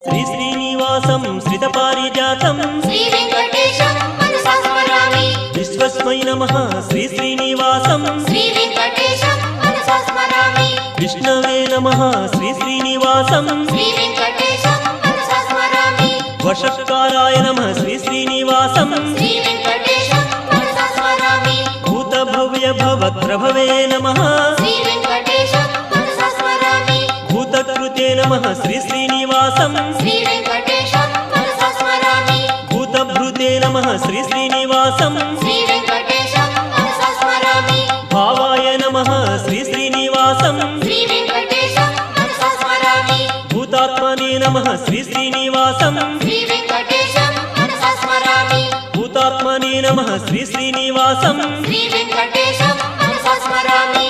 श्री श्रीनिवासं श्रितपारिजातं श्री वेंकटेशं मनसा स्मरामि। विश्वस्मै नमः श्री श्रीनिवासं श्री वेंकटेशं मनसा स्मरामि। विष्णवे नमः श्री श्रीनिवासं श्री वेंकटेशं मनसा स्मरामि। वषट्काराय नमः श्री श्रीनिवासं श्री वेंकटेशं मनसा स्मरामि। भूतभव्य भवप्रभवे नमः श्री वेंकटेशं मनसा स्मरामि। भूतकृते नमः श्री श्रीनिवासं श्री वेंकटेशं मनसा स्मरामि। भूतभृते नमः श्री श्रीनिवासं श्री वेंकटेशं मनसा स्मरामि। भावाय नमः श्री श्रीनिवासं श्री वेंकटेशं मनसा स्मरामि। भूतात्मने नमः श्री श्रीनिवासं श्री वेंकटेशं मनसा स्मरामि। भूतात्मने नमः श्री श्रीनिवासं श्री वेंकटेशं मनसा स्मरामि।